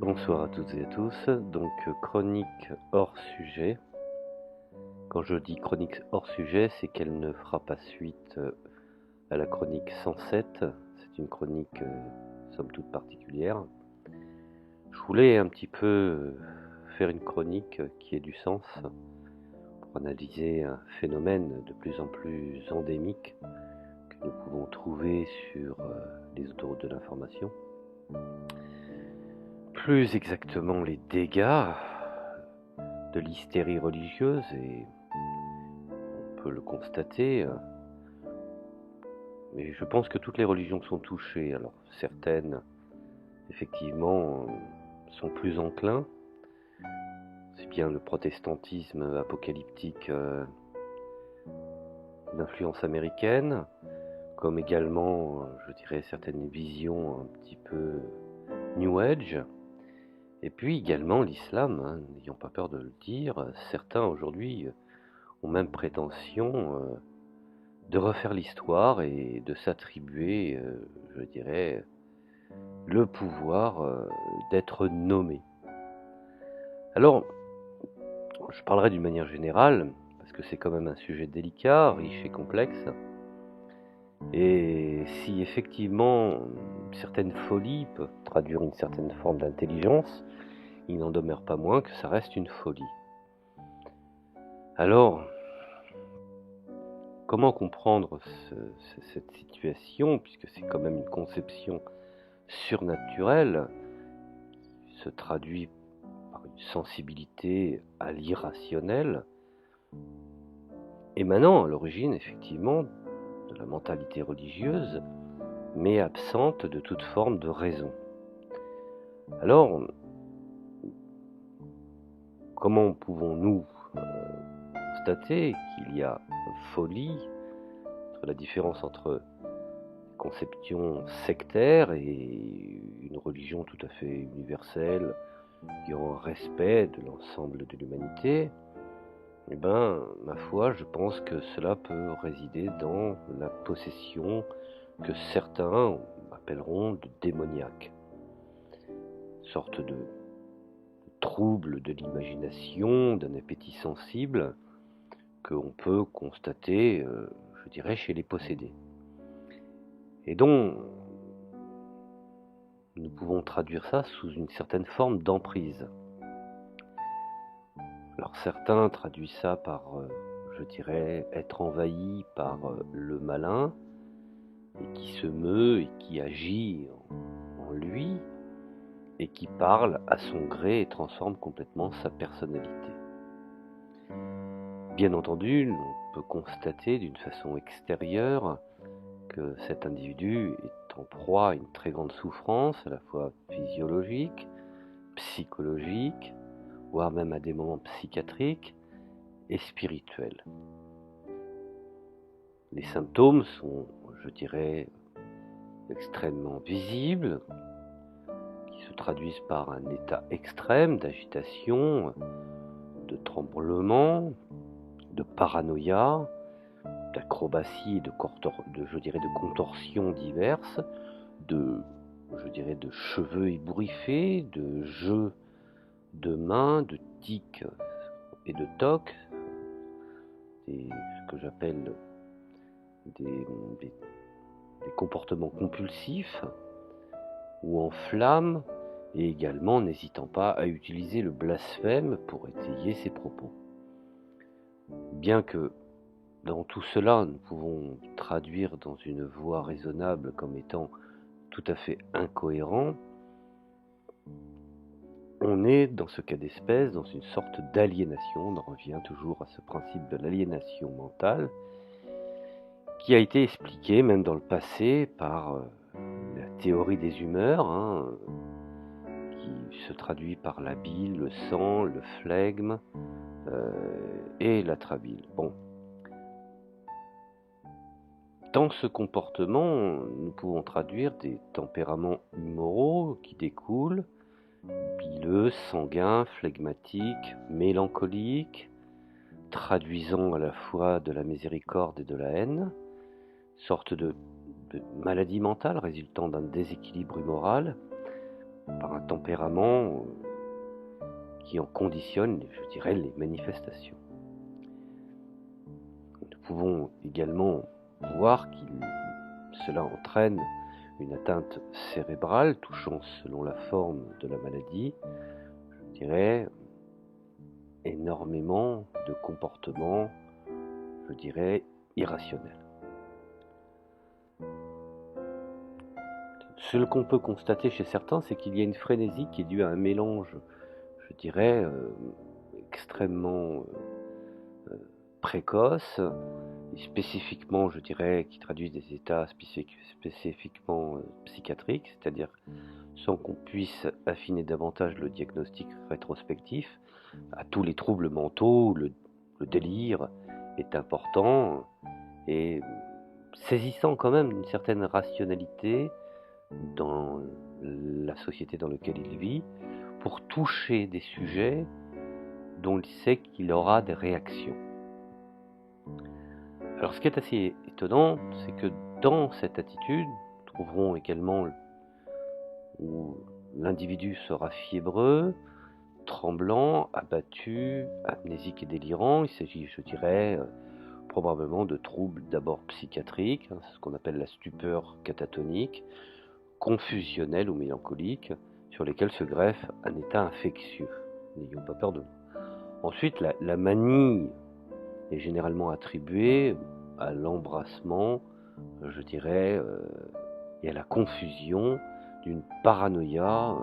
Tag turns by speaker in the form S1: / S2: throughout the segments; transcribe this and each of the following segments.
S1: Bonsoir à toutes et à tous. Donc, chronique hors sujet. Quand je dis chronique hors sujet, c'est qu'elle ne fera pas suite à la chronique 107. C'est une chronique somme toute particulière. Je voulais un petit peu faire une chronique qui ait du sens pour analyser un phénomène de plus en plus endémique que nous pouvons trouver sur les autoroutes de l'information. Plus exactement les dégâts de l'hystérie religieuse, et on peut le constater, mais je pense que toutes les religions sont touchées. Alors certaines, effectivement, sont plus enclins. C'est bien le protestantisme apocalyptique d'influence américaine, comme également, je dirais, certaines visions un petit peu New Age. Et puis également l'islam, n'ayons pas peur de le dire. Certains aujourd'hui ont même prétention de refaire l'histoire et de s'attribuer, je dirais, le pouvoir d'être nommé. Alors, je parlerai d'une manière générale, parce que c'est quand même un sujet délicat, riche et complexe. Et si effectivement certaines folies peuvent traduire une certaine forme d'intelligence, il n'en demeure pas moins que ça reste une folie. Alors, comment comprendre cette situation, puisque c'est quand même une conception surnaturelle qui se traduit par une sensibilité à l'irrationnel, émanant à l'origine effectivement de la mentalité religieuse, mais absente de toute forme de raison. Alors, comment pouvons-nous constater qu'il y a folie, entre la différence entre conception sectaire et une religion tout à fait universelle, qui a un respect de l'ensemble de l'humanité? Eh bien, ma foi, je pense que cela peut résider dans la possession que certains appelleront de démoniaque. Sorte de trouble de l'imagination, d'un appétit sensible que l'on peut constater, je dirais, chez les possédés. Et donc, nous pouvons traduire ça sous une certaine forme d'emprise. Alors certains traduisent ça par, je dirais, être envahi par le malin, et qui se meut et qui agit en lui, et qui parle à son gré et transforme complètement sa personnalité. Bien entendu, on peut constater d'une façon extérieure que cet individu est en proie à une très grande souffrance, à la fois physiologique, psychologique, voire même à des moments psychiatriques et spirituels. Les symptômes sont, je dirais, extrêmement visibles, qui se traduisent par un état extrême d'agitation, de tremblement, de paranoïa, d'acrobatie et de contorsions diverses, de cheveux ébouriffés, de jeux de mains, de tics et de tocs, ce que j'appelle des comportements compulsifs ou en flammes, et également n'hésitant pas à utiliser le blasphème pour étayer ses propos. Bien que dans tout cela, nous pouvons traduire dans une voie raisonnable comme étant tout à fait incohérent, on est dans ce cas d'espèce dans une sorte d'aliénation. On en revient toujours à ce principe de l'aliénation mentale, qui a été expliqué même dans le passé par la théorie des humeurs, qui se traduit par la bile, le sang, le flegme et la trabile. Bon. Dans ce comportement, nous pouvons traduire des tempéraments immoraux qui découlent, bileux, sanguins, flegmatiques, mélancoliques, traduisant à la fois de la miséricorde et de la haine, sorte de maladie mentale résultant d'un déséquilibre moral, par par un tempérament qui en conditionne, je dirais, les manifestations. Nous pouvons également voir que cela entraîne une atteinte cérébrale touchant, selon la forme de la maladie, je dirais, énormément de comportements, je dirais, irrationnels. Ce qu'on peut constater chez certains, c'est qu'il y a une frénésie qui est due à un mélange, je dirais, extrêmement précoce, et spécifiquement, je dirais, qui traduisent des états spécifiquement psychiatriques, c'est-à-dire sans qu'on puisse affiner davantage le diagnostic rétrospectif. À tous les troubles mentaux, le délire est important et saisissant quand même une certaine rationalité dans la société dans laquelle il vit, pour toucher des sujets dont il sait qu'il aura des réactions. Alors ce qui est assez étonnant, c'est que dans cette attitude, nous trouverons également où l'individu sera fiévreux, tremblant, abattu, amnésique et délirant. Il s'agit, je dirais, probablement de troubles d'abord psychiatriques, ce qu'on appelle la stupeur catatonique, confusionnelle ou mélancolique, sur lesquels se greffe un état infectieux. N'ayons pas peur de nous. Ensuite, la manie est généralement attribuée à l'embrassement, je dirais, et à la confusion d'une paranoïa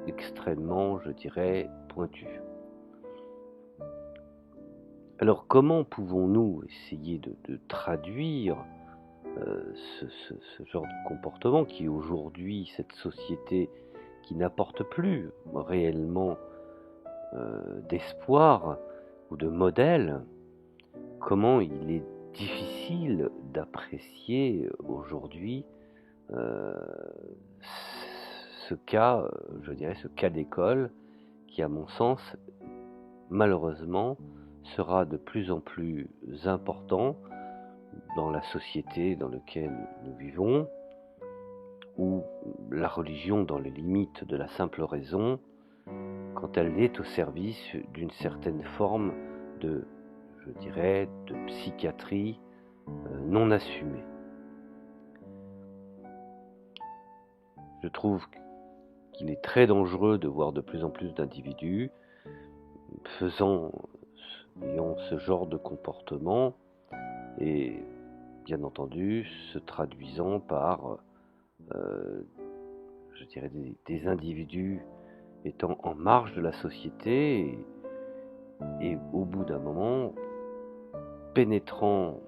S1: extrêmement, je dirais, pointue. Alors comment pouvons-nous essayer de traduire ce genre de comportement qui aujourd'hui, cette société qui n'apporte plus réellement d'espoir ou de modèle, comment il est difficile d'apprécier aujourd'hui ce cas, je dirais, ce cas d'école qui, à mon sens, malheureusement, sera de plus en plus important dans la société dans laquelle nous vivons, où la religion, dans les limites de la simple raison, quand elle est au service d'une certaine forme de, je dirais, de psychiatrie non assumée. Je trouve qu'il est très dangereux de voir de plus en plus d'individus ayant ce genre de comportement et bien entendu se traduisant par, je dirais, des individus étant en marge de la société et au bout d'un moment pénétrant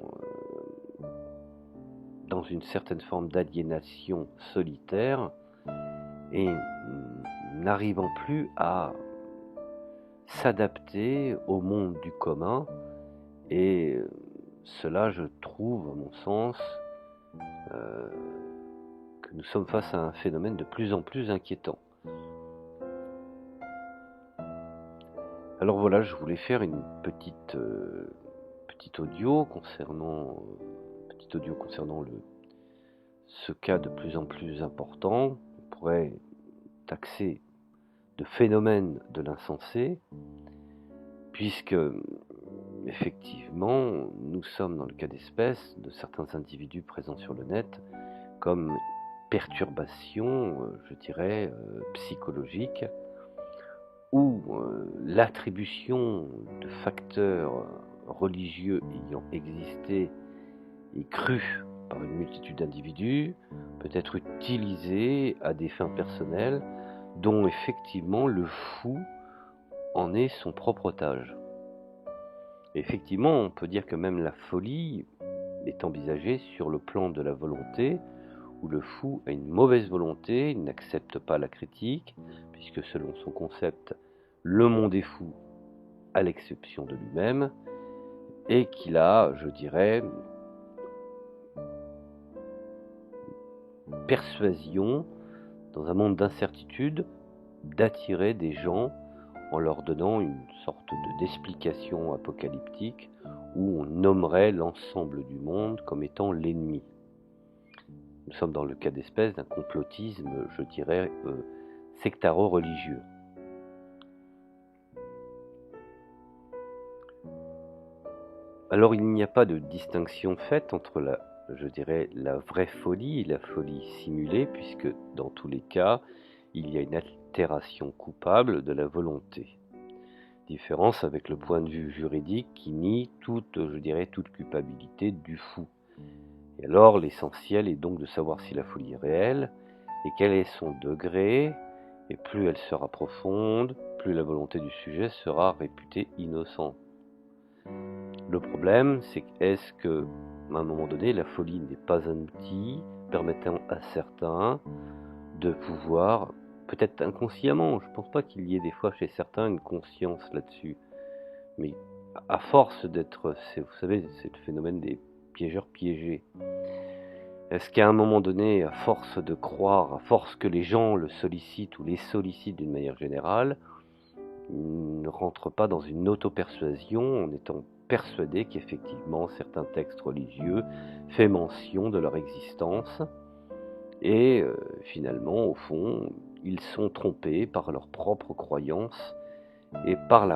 S1: dans une certaine forme d'aliénation solitaire et n'arrivant plus à s'adapter au monde du commun. Et cela, je trouve, à mon sens, que nous sommes face à un phénomène de plus en plus inquiétant. Alors voilà, je voulais faire une petite audio concernant ce cas de plus en plus important. On pourrait taxer de phénomène de l'insensé, puisque effectivement nous sommes dans le cas d'espèce de certains individus présents sur le net comme perturbation, je dirais, psychologique, où l'attribution de facteurs religieux ayant existé et cru par une multitude d'individus peut être utilisée à des fins personnelles dont effectivement le fou en est son propre otage. Et effectivement, on peut dire que même la folie est envisagée sur le plan de la volonté, où le fou a une mauvaise volonté, il n'accepte pas la critique, puisque selon son concept, le monde est fou à l'exception de lui-même, et qu'il a, je dirais, persuasion, dans un monde d'incertitude, d'attirer des gens en leur donnant une sorte d'explication apocalyptique où on nommerait l'ensemble du monde comme étant l'ennemi. Nous sommes dans le cas d'espèce d'un complotisme, je dirais, sectaro-religieux. Alors il n'y a pas de distinction faite entre je dirais, la vraie folie et la folie simulée, puisque dans tous les cas, il y a une altération coupable de la volonté. Différence avec le point de vue juridique qui nie toute, je dirais, toute culpabilité du fou. Et alors l'essentiel est donc de savoir si la folie est réelle et quel est son degré, et plus elle sera profonde, plus la volonté du sujet sera réputée innocente. Le problème, c'est est-ce que, à un moment donné, la folie n'est pas un outil permettant à certains de pouvoir, peut-être inconsciemment, je ne pense pas qu'il y ait des fois chez certains une conscience là-dessus, mais à force d'être, vous savez, c'est le phénomène des piégeurs piégés. Est-ce qu'à un moment donné, à force de croire, à force que les gens le sollicitent ou les sollicitent d'une manière générale, ne rentrent pas dans une auto-persuasion en étant persuadés qu'effectivement certains textes religieux font mention de leur existence et finalement, au fond, ils sont trompés par leurs propres croyances et par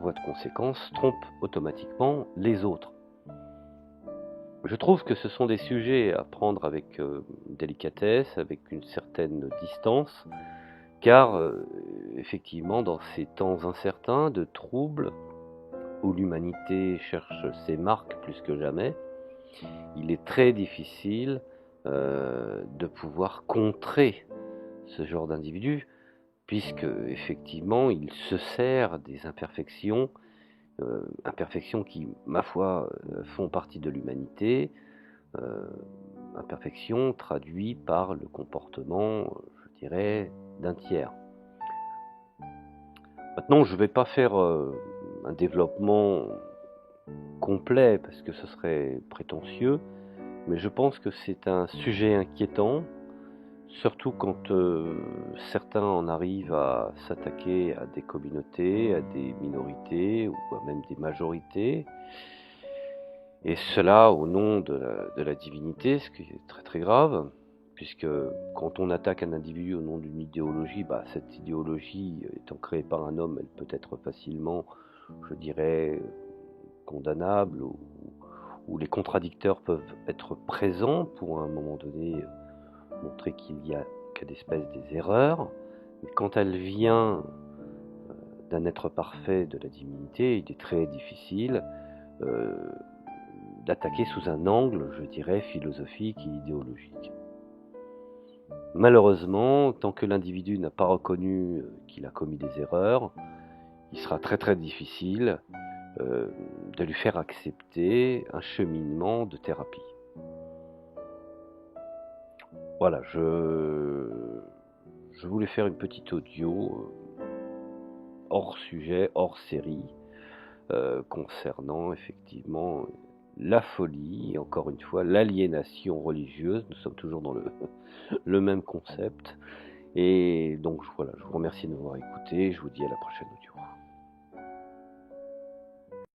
S1: voie de conséquence, trompent automatiquement les autres. Je trouve que ce sont des sujets à prendre avec délicatesse, avec une certaine distance, car effectivement, dans ces temps incertains de troubles, où l'humanité cherche ses marques plus que jamais, il est très difficile de pouvoir contrer ce genre d'individu, puisque effectivement, il se sert des imperfections, imperfections qui, ma foi, font partie de l'humanité, imperfections traduites par le comportement, je dirais, d'un tiers. Maintenant, je ne vais pas faire un développement complet parce que ce serait prétentieux, mais je pense que c'est un sujet inquiétant, surtout quand certains en arrivent à s'attaquer à des communautés, à des minorités ou à même des majorités, et cela au nom de la divinité, ce qui est très très grave, puisque quand on attaque un individu au nom d'une idéologie, cette idéologie étant créée par un homme, elle peut être facilement, je dirais, condamnable, où les contradicteurs peuvent être présents pour à un moment donné montrer qu'il y a d'espèces des erreurs, mais quand elle vient d'un être parfait de la divinité, il est très difficile d'attaquer sous un angle, je dirais, philosophique et idéologique. Malheureusement, tant que l'individu n'a pas reconnu qu'il a commis des erreurs, il sera très très difficile de lui faire accepter un cheminement de thérapie. Voilà, je voulais faire une petite audio hors sujet, hors série, concernant effectivement la folie, et encore une fois l'aliénation religieuse. Nous sommes toujours dans le même concept. Et donc voilà, je vous remercie de m'avoir écouté, je vous dis à la prochaine audio.